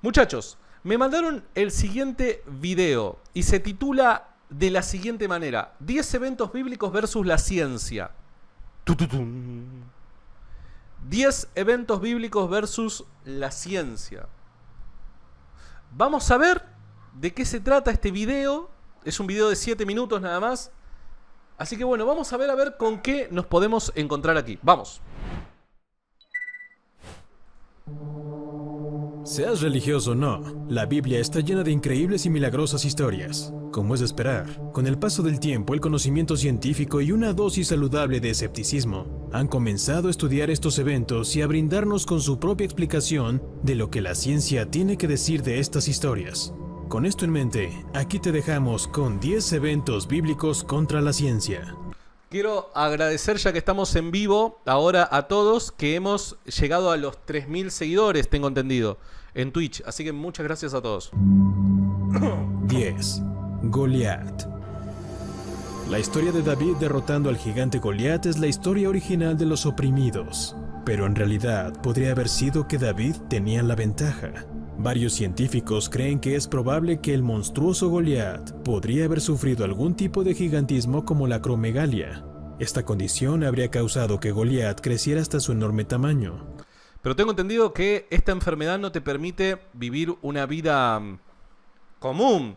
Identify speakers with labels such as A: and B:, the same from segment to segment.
A: Muchachos, me mandaron el siguiente video y se titula de la siguiente manera: 10 eventos bíblicos versus la ciencia. 10 eventos bíblicos versus la ciencia. Vamos a ver de qué se trata este video. Es un video de 7 minutos nada más. Así que bueno, vamos a ver con qué nos podemos encontrar aquí. Vamos.
B: Seas religioso o no, la Biblia está llena de increíbles y milagrosas historias. Como es de esperar, con el paso del tiempo, el conocimiento científico y una dosis saludable de escepticismo han comenzado a estudiar estos eventos y a brindarnos con su propia explicación de lo que la ciencia tiene que decir de estas historias. Con esto en mente, aquí te dejamos con 10 eventos bíblicos contra la ciencia.
A: Quiero agradecer, ya que estamos en vivo, ahora a todos que hemos llegado a los 3000 seguidores, tengo entendido, en Twitch. Así que muchas gracias a todos.
B: 10. Goliat. La historia de David derrotando al gigante Goliat es la historia original de los oprimidos. Pero en realidad podría haber sido que David tenía la ventaja. Varios científicos creen que es probable que el monstruoso Goliat podría haber sufrido algún tipo de gigantismo como la acromegalia. Esta condición habría causado que Goliat creciera hasta su enorme tamaño.
A: Pero tengo entendido que esta enfermedad no te permite vivir una vida común.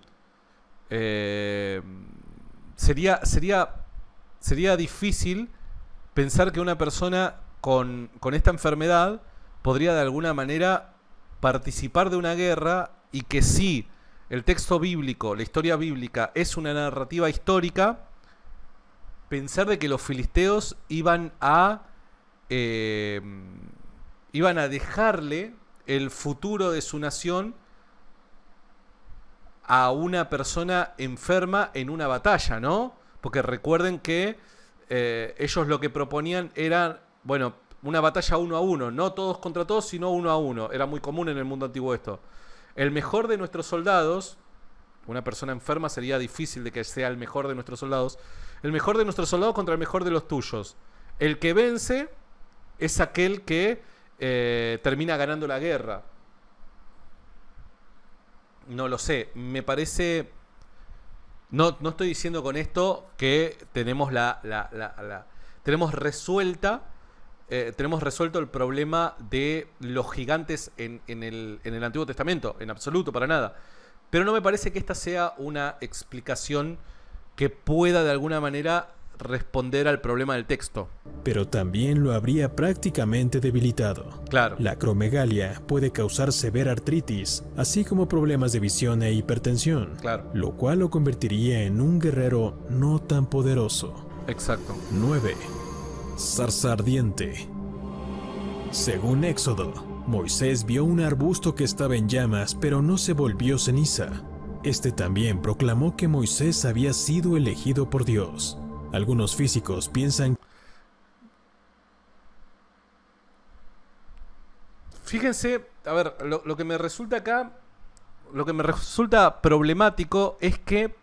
A: Sería difícil pensar que una persona con esta enfermedad podría de alguna manera participar de una guerra, y que si el texto bíblico, la historia bíblica, es una narrativa histórica, pensar de que los filisteos iban a dejarle el futuro de su nación a una persona enferma en una batalla, ¿no? Porque recuerden que ellos lo que proponían era, bueno, una batalla 1 a 1, no todos contra todos, sino 1 a 1. Era muy común en el mundo antiguo esto. El mejor de nuestros soldados, una persona enferma sería difícil de que sea el mejor de nuestros soldados, el mejor de nuestros soldados contra el mejor de los tuyos. El que vence es aquel que termina ganando la guerra. No lo sé, me parece... No estoy diciendo con esto que tenemos tenemos resuelto el problema de los gigantes en el Antiguo Testamento, en absoluto, para nada. Pero no me parece que esta sea una explicación que pueda de alguna manera responder al problema del texto.
B: Pero también lo habría prácticamente debilitado.
A: Claro.
B: La acromegalia puede causar severa artritis, así como problemas de visión e hipertensión,
A: Claro.
B: lo cual lo convertiría en un guerrero no tan poderoso.
A: Exacto.
B: 9. Zarza ardiente. Según Éxodo, Moisés vio un arbusto que estaba en llamas, pero no se volvió ceniza. Este también proclamó que Moisés había sido elegido por Dios. Algunos físicos piensan...
A: Fíjense, a ver, lo que me resulta acá, lo que me resulta problemático es que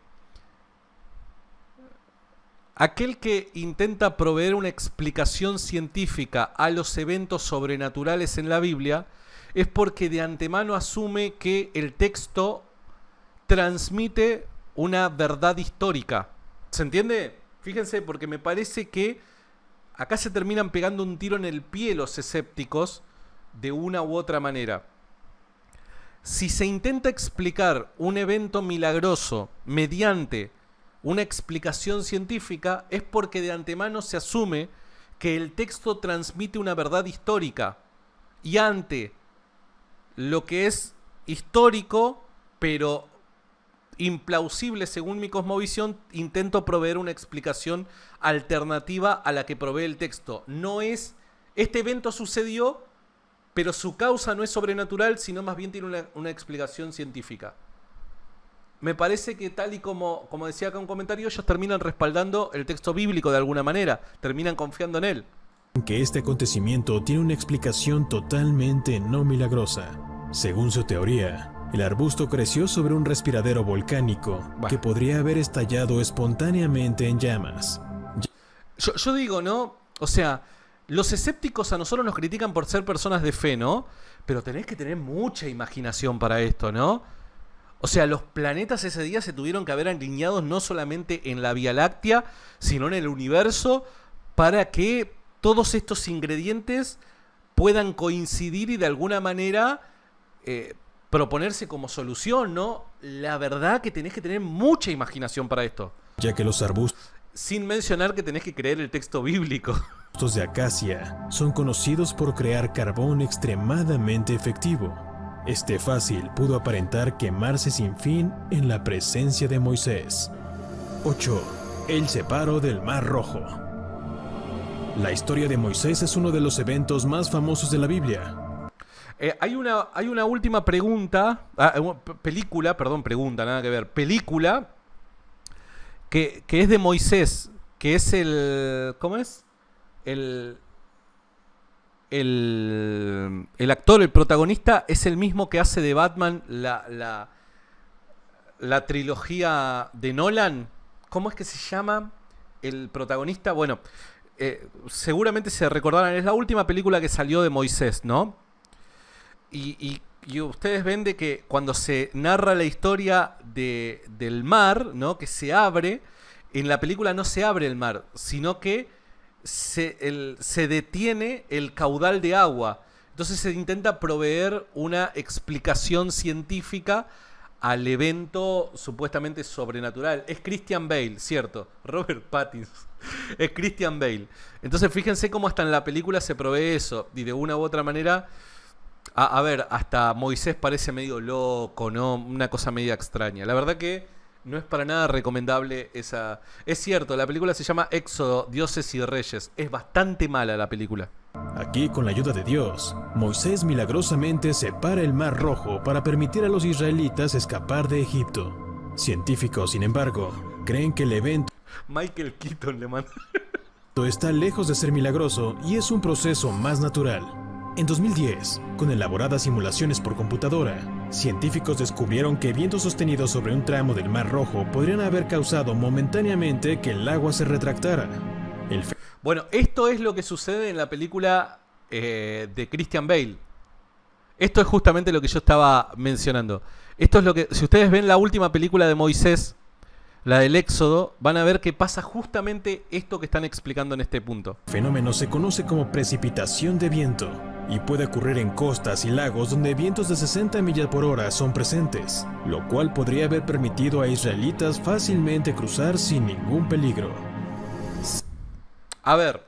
A: aquel que intenta proveer una explicación científica a los eventos sobrenaturales en la Biblia es porque de antemano asume que el texto transmite una verdad histórica. ¿Se entiende? Fíjense, porque me parece que acá se terminan pegando un tiro en el pie los escépticos de una u otra manera. Si se intenta explicar un evento milagroso mediante una explicación científica, es porque de antemano se asume que el texto transmite una verdad histórica. Y ante lo que es histórico, pero implausible según mi cosmovisión, intento proveer una explicación alternativa a la que provee el texto. No es, este evento sucedió, pero su causa no es sobrenatural, sino más bien tiene una explicación científica. Me parece que tal y como decía acá un comentario, ellos terminan respaldando el texto bíblico de alguna manera, terminan confiando en él.
B: que este acontecimiento tiene una explicación totalmente no milagrosa. Según su teoría, el arbusto creció sobre un respiradero volcánico que podría haber estallado espontáneamente en llamas.
A: Yo digo, ¿no? O sea, los escépticos a nosotros nos critican por ser personas de fe, ¿no? Pero tenés que tener mucha imaginación para esto, ¿no? O sea, los planetas ese día se tuvieron que haber alineado no solamente en la Vía Láctea, sino en el universo, para que todos estos ingredientes puedan coincidir y de alguna manera proponerse como solución, ¿no? La verdad que tenés que tener mucha imaginación para esto.
B: Ya que los arbustos
A: Sin mencionar que tenés que creer el texto bíblico.
B: de acacia son conocidos por crear carbón extremadamente efectivo. Este fácil pudo aparentar quemarse sin fin en la presencia de Moisés. 8. El separo del Mar Rojo. La historia de Moisés es uno de los eventos más famosos de la Biblia.
A: Hay una última pregunta, pregunta, nada que ver, película que es de Moisés, que es ¿cómo es? El actor, el protagonista, es el mismo que hace de Batman la trilogía de Nolan. ¿Cómo es que se llama el protagonista? Bueno, seguramente se recordarán, es la última película que salió de Moisés, ¿no? Y ustedes ven de que cuando se narra la historia del mar, ¿no? Que se abre, en la película no se abre el mar, sino que se detiene el caudal de agua. Entonces se intenta proveer una explicación científica al evento supuestamente sobrenatural. Es Christian Bale, cierto, Robert Pattinson. Es Christian Bale. Entonces fíjense cómo hasta en la película se provee eso. Y de una u otra manera, a ver, hasta Moisés parece medio loco, ¿no? Una cosa media extraña. La verdad que no es para nada recomendable esa... Es cierto, la película se llama Éxodo, Dioses y Reyes. Es bastante mala la película.
B: Aquí, con la ayuda de Dios, Moisés milagrosamente separa el Mar Rojo para permitir a los israelitas escapar de Egipto. Científicos, sin embargo, creen que el evento
A: Michael Keaton le manda...
B: está lejos de ser milagroso y es un proceso más natural. En 2010, con elaboradas simulaciones por computadora, científicos descubrieron que vientos sostenidos sobre un tramo del Mar Rojo podrían haber causado momentáneamente que el agua se retractara.
A: Bueno, esto es lo que sucede en la película de Christian Bale. Esto es justamente lo que yo estaba mencionando. Esto es lo que, si ustedes ven la última película de Moisés, la del Éxodo, van a ver que pasa justamente esto que están explicando en este punto.
B: El fenómeno se conoce como precipitación de viento y puede ocurrir en costas y lagos donde vientos de 60 millas por hora son presentes, lo cual podría haber permitido a israelitas fácilmente cruzar sin ningún peligro.
A: A ver.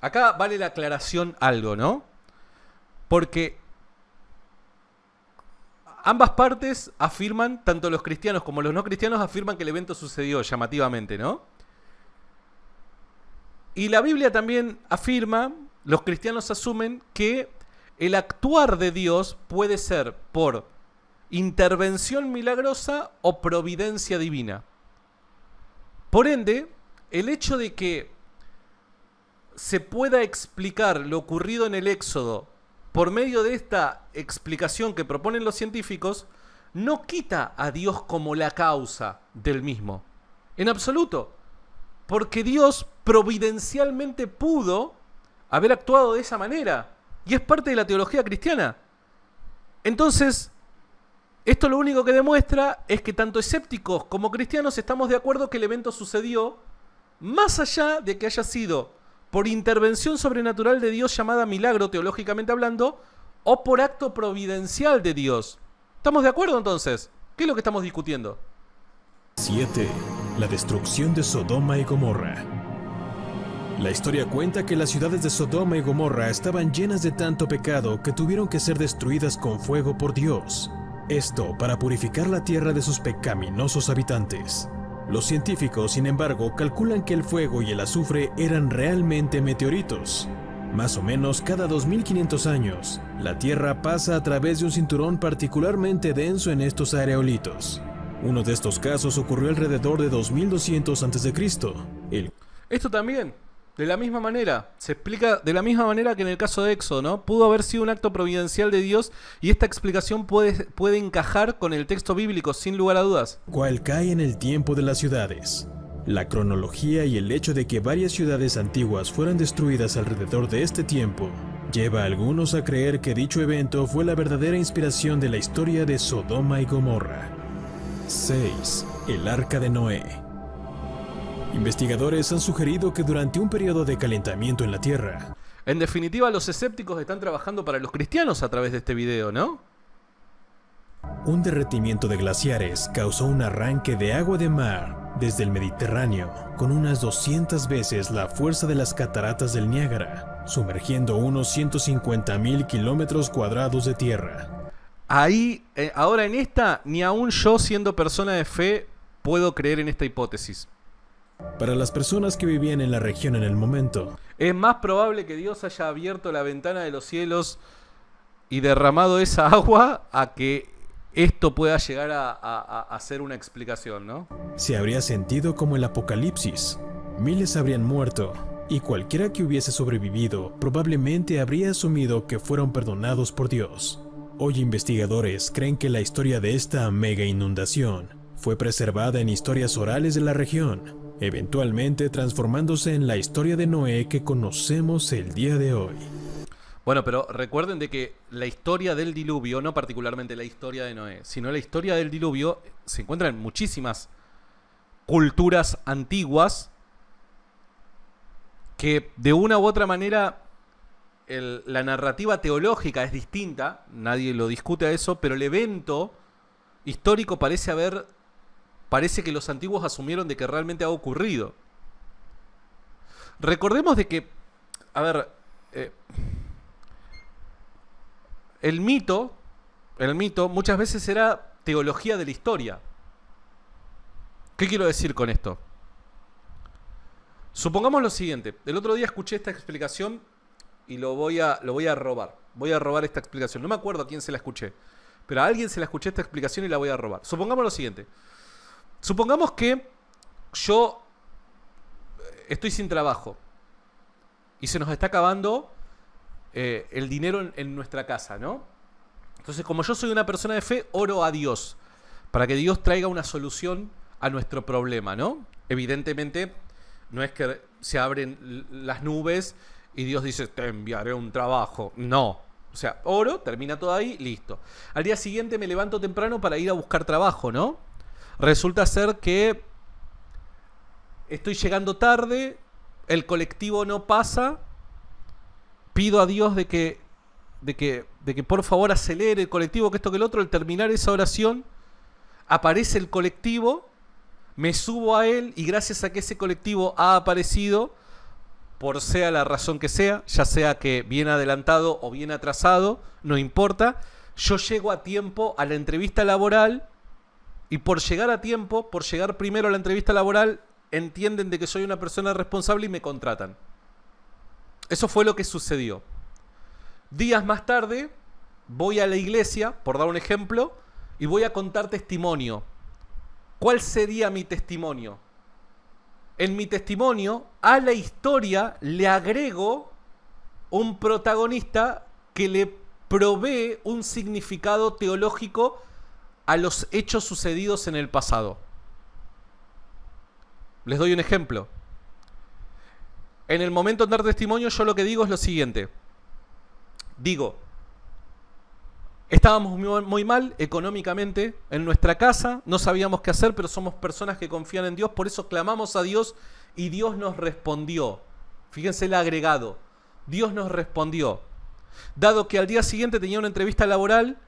A: Acá vale la aclaración algo, ¿no? Porque ambas partes afirman, tanto los cristianos como los no cristianos afirman que el evento sucedió llamativamente, ¿no? Y la Biblia también afirma, los cristianos asumen que el actuar de Dios puede ser por intervención milagrosa o providencia divina. Por ende, el hecho de que se pueda explicar lo ocurrido en el Éxodo por medio de esta explicación que proponen los científicos, no quita a Dios como la causa del mismo. En absoluto. Porque Dios providencialmente pudo haber actuado de esa manera. Y es parte de la teología cristiana. Entonces, esto lo único que demuestra es que tanto escépticos como cristianos estamos de acuerdo que el evento sucedió más allá de que haya sido por intervención sobrenatural de Dios llamada milagro, teológicamente hablando, o por acto providencial de Dios. ¿Estamos de acuerdo entonces? ¿Qué es lo que estamos discutiendo?
B: 7. La destrucción de Sodoma y Gomorra. La historia cuenta que las ciudades de Sodoma y Gomorra estaban llenas de tanto pecado que tuvieron que ser destruidas con fuego por Dios. Esto para purificar la tierra de sus pecaminosos habitantes. Los científicos, sin embargo, calculan que el fuego y el azufre eran realmente meteoritos. Más o menos cada 2500 años, la Tierra pasa a través de un cinturón particularmente denso en estos aerolitos. Uno de estos casos ocurrió alrededor de 2200 a.C.
A: Esto también, de la misma manera, se explica de la misma manera que en el caso de Éxodo, ¿no? Pudo haber sido un acto providencial de Dios y esta explicación puede encajar con el texto bíblico sin lugar a dudas.
B: Cual cae en el tiempo de las ciudades. La cronología y el hecho de que varias ciudades antiguas fueran destruidas alrededor de este tiempo lleva a algunos a creer que dicho evento fue la verdadera inspiración de la historia de Sodoma y Gomorra. 6. El Arca de Noé. Investigadores han sugerido que durante un periodo de calentamiento en la Tierra,
A: En definitiva, los escépticos están trabajando para los cristianos a través de este video, ¿no?
B: un derretimiento de glaciares causó un arranque de agua de mar desde el Mediterráneo, con unas 200 veces la fuerza de las cataratas del Niágara, sumergiendo unos 150.000 kilómetros cuadrados de tierra.
A: Ahí, ahora en esta, ni aún yo siendo persona de fe puedo creer en esta hipótesis.
B: Para las personas que vivían en la región en el momento,
A: Es más probable que Dios haya abierto la ventana de los cielos y derramado esa agua a que esto pueda llegar a ser una explicación, ¿no?
B: se habría sentido como el apocalipsis. Miles habrían muerto, y cualquiera que hubiese sobrevivido probablemente habría asumido que fueron perdonados por Dios. Hoy investigadores creen que la historia de esta mega inundación fue preservada en historias orales de la región, eventualmente transformándose en la historia de Noé que conocemos el día de hoy.
A: Bueno, pero recuerden de que la historia del diluvio, no particularmente la historia de Noé, sino la historia del diluvio, se encuentra en muchísimas culturas antiguas que de una u otra manera la narrativa teológica es distinta, nadie lo discute a eso, pero el evento histórico parece que los antiguos asumieron de que realmente ha ocurrido. Recordemos de que, a ver, el mito muchas veces era teología de la historia. ¿Qué quiero decir con esto? Supongamos lo siguiente. El otro día escuché esta explicación y lo voy a robar. Voy a robar esta explicación. No me acuerdo a quién se la escuché, pero a alguien se la escuché esta explicación y la voy a robar. Supongamos lo siguiente. Supongamos que yo estoy sin trabajo y se nos está acabando el dinero en nuestra casa, ¿no? Entonces, como yo soy una persona de fe, oro a Dios para que Dios traiga una solución a nuestro problema, ¿no? Evidentemente, no es que se abren las nubes y Dios dice, te enviaré un trabajo. No. O sea, oro, termina todo ahí, listo. Al día siguiente me levanto temprano para ir a buscar trabajo, ¿no? Resulta ser que estoy llegando tarde, el colectivo no pasa, pido a Dios de que por favor acelere el colectivo, que esto que el otro. Al terminar esa oración, aparece el colectivo, me subo a él y gracias a que ese colectivo ha aparecido, por sea la razón que sea, ya sea que bien adelantado o bien atrasado, no importa, yo llego a tiempo a la entrevista laboral y por llegar a tiempo, por llegar primero a la entrevista laboral, entienden de que soy una persona responsable y me contratan. Eso fue lo que sucedió. Días más tarde, voy a la iglesia, por dar un ejemplo, y voy a contar testimonio. ¿Cuál sería mi testimonio? En mi testimonio, a la historia le agrego un protagonista que le provee un significado teológico a los hechos sucedidos en el pasado. Les doy un ejemplo. En el momento de dar testimonio, yo lo que digo es lo siguiente. Digo, estábamos muy mal económicamente en nuestra casa, no sabíamos qué hacer, pero somos personas que confían en Dios, por eso clamamos a Dios y Dios nos respondió. Fíjense el agregado. Dios nos respondió. Dado que al día siguiente tenía una entrevista laboral,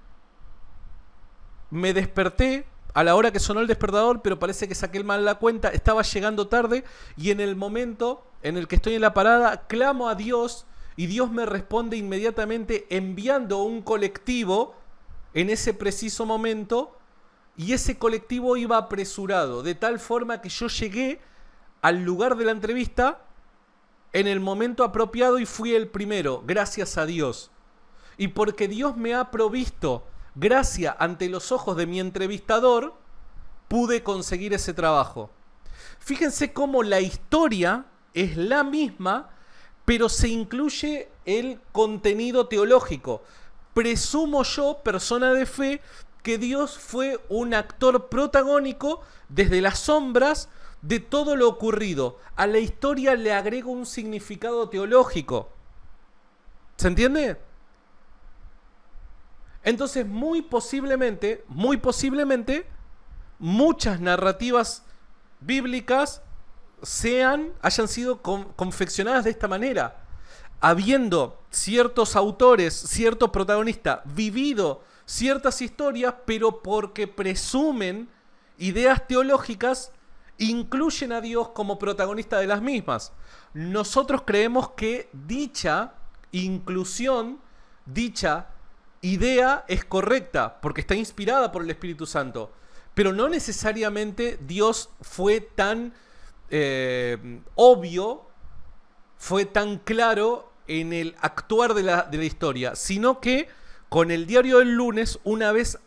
A: me desperté a la hora que sonó el despertador, pero parece que saqué mal la cuenta, estaba llegando tarde y en el momento en el que estoy en la parada, clamo a Dios y Dios me responde inmediatamente enviando un colectivo en ese preciso momento y ese colectivo iba apresurado, de tal forma que yo llegué al lugar de la entrevista en el momento apropiado y fui el primero, gracias a Dios. Y porque Dios me ha provisto gracia ante los ojos de mi entrevistador, pude conseguir ese trabajo. Fíjense cómo la historia es la misma, pero se incluye el contenido teológico. Presumo yo, persona de fe, que Dios fue un actor protagónico desde las sombras, de todo lo ocurrido. A la historia le agrego un significado teológico. ¿Se entiende? Entonces, muy posiblemente, muchas narrativas bíblicas hayan sido confeccionadas de esta manera. Habiendo ciertos autores, cierto protagonista, vivido ciertas historias, pero porque presumen ideas teológicas, incluyen a Dios como protagonista de las mismas. Nosotros creemos que dicha inclusión, dicha idea es correcta, porque está inspirada por el Espíritu Santo. Pero no necesariamente Dios fue tan obvio, fue tan claro en el actuar de la historia, sino que con el diario del lunes, una vez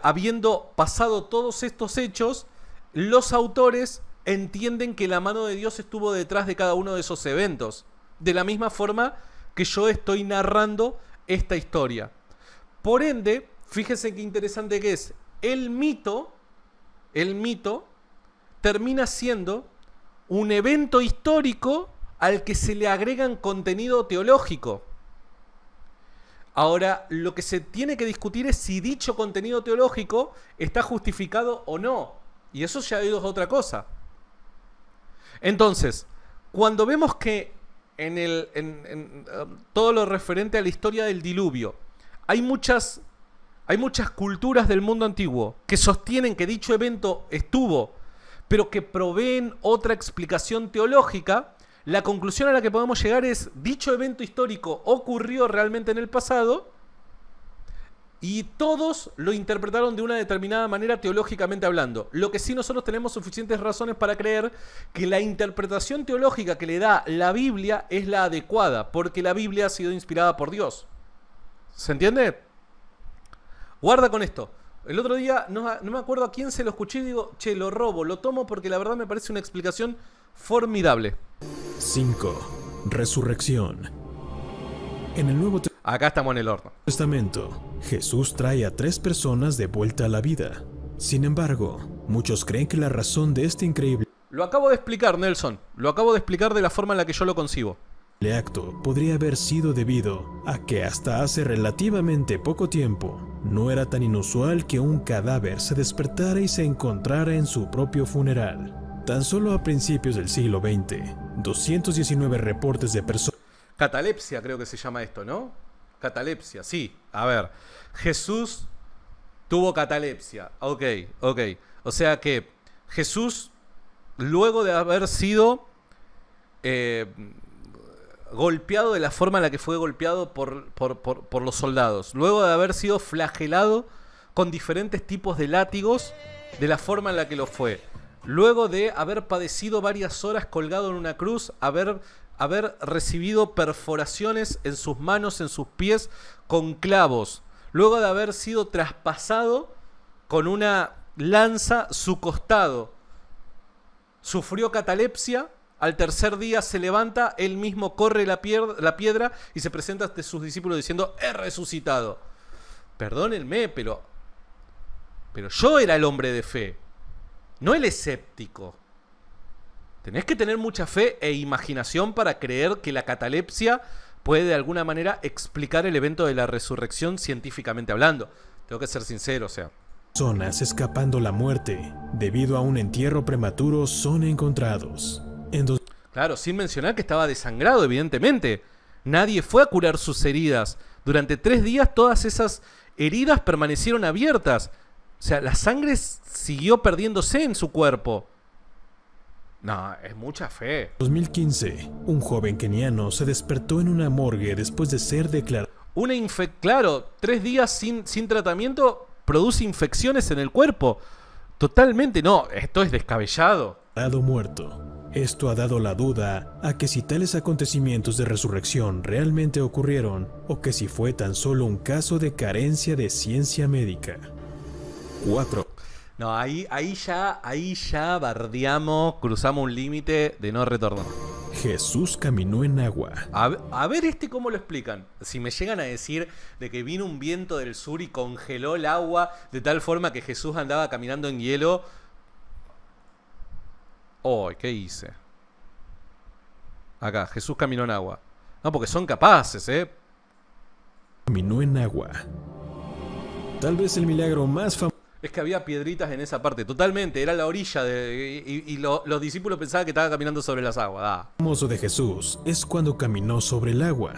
A: habiendo pasado todos estos hechos, los autores entienden que la mano de Dios estuvo detrás de cada uno de esos eventos, de la misma forma que yo estoy narrando esta historia. Por ende, fíjense qué interesante que es, el mito termina siendo un evento histórico al que se le agregan contenido teológico. Ahora, lo que se tiene que discutir es si dicho contenido teológico está justificado o no. Y eso ya es otra cosa. Entonces, cuando vemos que en todo lo referente a la historia del diluvio, hay muchas culturas del mundo antiguo que sostienen que dicho evento estuvo, pero que proveen otra explicación teológica, la conclusión a la que podemos llegar es: dicho evento histórico ocurrió realmente en el pasado y todos lo interpretaron de una determinada manera teológicamente hablando. Lo que sí, nosotros tenemos suficientes razones para creer que la interpretación teológica que le da la Biblia es la adecuada, porque la Biblia ha sido inspirada por Dios. ¿Se entiende? Guarda con esto. El otro día, no me acuerdo a quién se lo escuché y digo, che, lo robo, lo tomo porque la verdad me parece una explicación formidable.
B: 5. Resurrección. En el Nuevo
A: Acá estamos en el horno.
B: Testamento, Jesús trae a 3 personas de vuelta a la vida. Sin embargo, muchos creen que la razón de este increíble
A: Lo acabo de explicar, Nelson. Lo acabo de explicar de la forma en la que yo lo concibo.
B: acto podría haber sido debido a que hasta hace relativamente poco tiempo no era tan inusual que un cadáver se despertara y se encontrara en su propio funeral. Tan solo a principios del siglo XX, 219 reportes de personas...
A: Catalepsia creo que se llama esto, ¿no? Catalepsia, sí. A ver, Jesús tuvo catalepsia. Ok. O sea que Jesús, luego de haber sido golpeado de la forma en la que fue golpeado por los soldados, luego de haber sido flagelado con diferentes tipos de látigos de la forma en la que lo fue, luego de haber padecido varias horas colgado en una cruz, haber recibido perforaciones en sus manos, en sus pies, con clavos, luego de haber sido traspasado con una lanza su costado, sufrió catalepsia. Al tercer día se levanta, él mismo corre la piedra y se presenta ante sus discípulos diciendo: he resucitado. Perdónenme, pero yo era el hombre de fe, no el escéptico. Tenés que tener mucha fe e imaginación para creer que la catalepsia puede de alguna manera explicar el evento de la resurrección científicamente hablando. Tengo que ser sincero, o sea.
B: Personas escapando la muerte debido a un entierro prematuro son encontrados.
A: Claro, sin mencionar que estaba desangrado, evidentemente. Nadie fue a curar sus heridas. Durante 3 días todas esas heridas permanecieron abiertas. O sea, la sangre siguió perdiéndose en su cuerpo. No, es mucha fe.
B: En 2015, un joven keniano se despertó en una morgue después de ser declarado.
A: Claro, 3 días sin tratamiento produce infecciones en el cuerpo. Totalmente, no, esto es descabellado.
B: Muerto. Esto ha dado la duda a que si tales acontecimientos de resurrección realmente ocurrieron o que si fue tan solo un caso de carencia de ciencia médica. 4.
A: No, ahí ya bardeamos, cruzamos un límite de no retorno.
B: Jesús caminó en agua.
A: A ver cómo lo explican. Si me llegan a decir de que vino un viento del sur y congeló el agua de tal forma que Jesús andaba caminando en hielo, Oh, ¿qué hice? Acá, Jesús caminó en agua. No, porque son capaces,
B: Caminó en agua. Tal vez el milagro más
A: Es que había piedritas en esa parte, totalmente. Era la orilla y los discípulos pensaban que estaba caminando sobre las aguas.
B: famoso de Jesús es cuando caminó sobre el agua.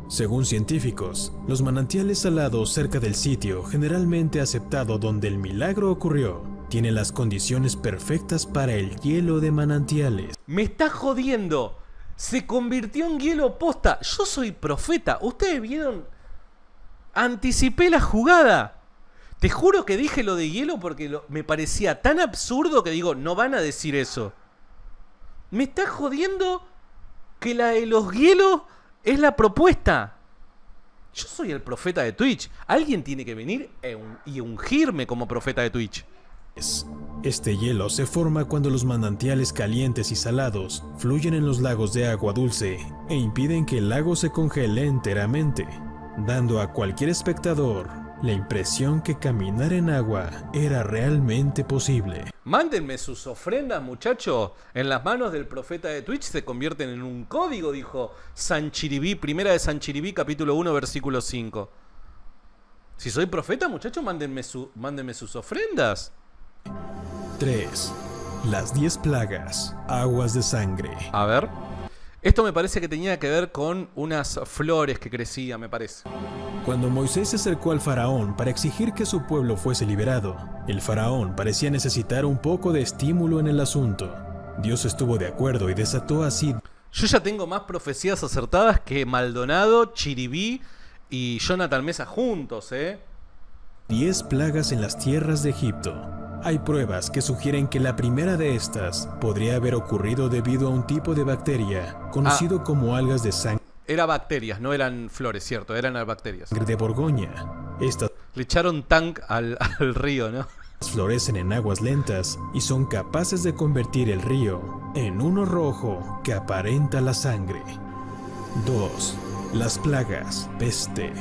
B: Según científicos, los manantiales salados cerca del sitio generalmente aceptado donde el milagro ocurrió tienen las condiciones perfectas para el hielo de manantiales.
A: ¡Me está jodiendo! Se convirtió en hielo posta. Yo soy profeta. ¿Ustedes vieron? Anticipé la jugada. Te juro que dije lo de hielo porque me parecía tan absurdo que digo, no van a decir eso. Me está jodiendo que la de los hielos es la propuesta. Yo soy el profeta de Twitch. Alguien tiene que venir y ungirme como profeta de Twitch.
B: Este hielo se forma cuando los manantiales calientes y salados fluyen en los lagos de agua dulce e impiden que el lago se congele enteramente, dando a cualquier espectador la impresión que caminar en agua era realmente posible.
A: Mándenme sus ofrendas, muchachos. En las manos del profeta de Twitch se convierten en un código, dijo Sanchiribí, primera de Sanchiribí, capítulo 1, versículo 5. Si soy profeta, muchachos, mándenme sus ofrendas.
B: 3. Las 10 plagas, aguas de sangre.
A: A ver. Esto me parece que tenía que ver con unas flores que crecían, me parece.
B: Cuando Moisés se acercó al faraón para exigir que su pueblo fuese liberado, el faraón parecía necesitar un poco de estímulo en el asunto. Dios estuvo de acuerdo y desató así.
A: Yo ya tengo más profecías acertadas que Maldonado, Chiribí y Jonathan Mesa juntos,
B: 10 plagas en las tierras de Egipto. Hay pruebas que sugieren que la primera de estas podría haber ocurrido debido a un tipo de bacteria conocido como algas de sangre.
A: Era bacterias, no eran flores, cierto, eran bacterias.
B: De Borgoña. Estas
A: le echaron tank al río, ¿no?
B: Florecen en aguas lentas y son capaces de convertir el río en uno rojo que aparenta la sangre. 2. Las plagas, peste.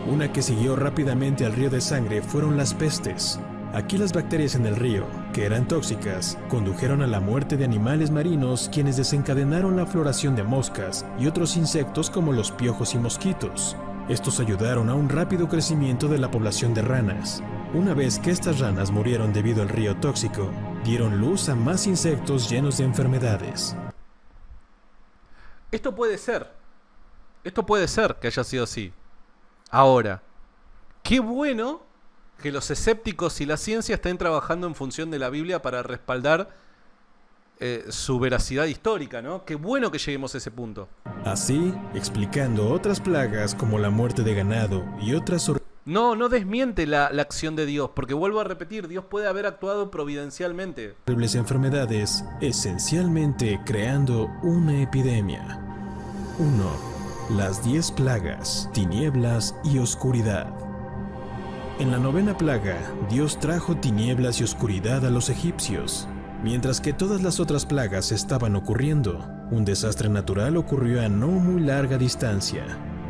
B: Una que siguió rápidamente al río de sangre fueron las pestes. Aquí las bacterias en el río, que eran tóxicas, condujeron a la muerte de animales marinos quienes desencadenaron la floración de moscas y otros insectos como los piojos y mosquitos. Estos ayudaron a un rápido crecimiento de la población de ranas. Una vez que estas ranas murieron debido al río tóxico, dieron luz a más insectos llenos de enfermedades.
A: Esto puede ser que haya sido así. Ahora, qué bueno que los escépticos y la ciencia estén trabajando en función de la Biblia para respaldar su veracidad histórica, ¿no? Qué bueno que lleguemos a ese punto.
B: Así, explicando otras plagas como la muerte de ganado y otras...
A: No desmiente la acción de Dios, porque vuelvo a repetir, Dios puede haber actuado providencialmente.
B: Horribles enfermedades, esencialmente creando una epidemia. 1. Las 10 plagas, tinieblas y oscuridad. En la 9ª plaga, Dios trajo tinieblas y oscuridad a los egipcios. Mientras que todas las otras plagas estaban ocurriendo, un desastre natural ocurrió a no muy larga distancia.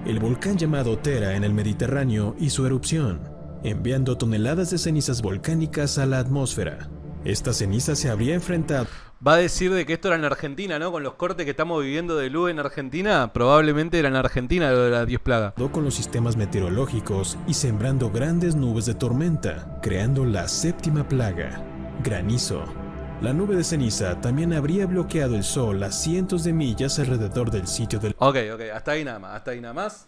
B: El volcán llamado Tera en el Mediterráneo hizo erupción, enviando toneladas de cenizas volcánicas a la atmósfera. Esta ceniza se habría enfrentado...
A: Va a decir de que esto era en Argentina, ¿no? Con los cortes que estamos viviendo de luz en Argentina, probablemente era en Argentina lo de las 10 plagas.
B: Con los sistemas meteorológicos y sembrando grandes nubes de tormenta, creando la 7ª plaga, granizo. La nube de ceniza también habría bloqueado el sol a cientos de millas alrededor del sitio del...
A: Ok, hasta ahí nada más,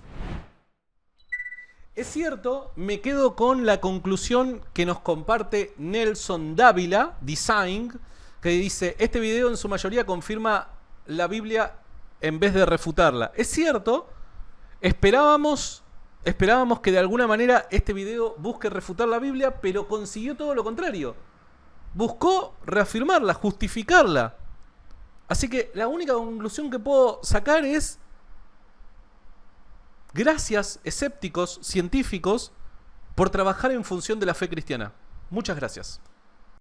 A: Es cierto, me quedo con la conclusión que nos comparte Nelson Dávila, Design, que dice, este video en su mayoría confirma la Biblia en vez de refutarla. Es cierto, esperábamos que de alguna manera este video busque refutar la Biblia, pero consiguió todo lo contrario. Buscó reafirmarla, justificarla. Así que la única conclusión que puedo sacar es, gracias, escépticos, científicos, por trabajar en función de la fe cristiana. Muchas gracias.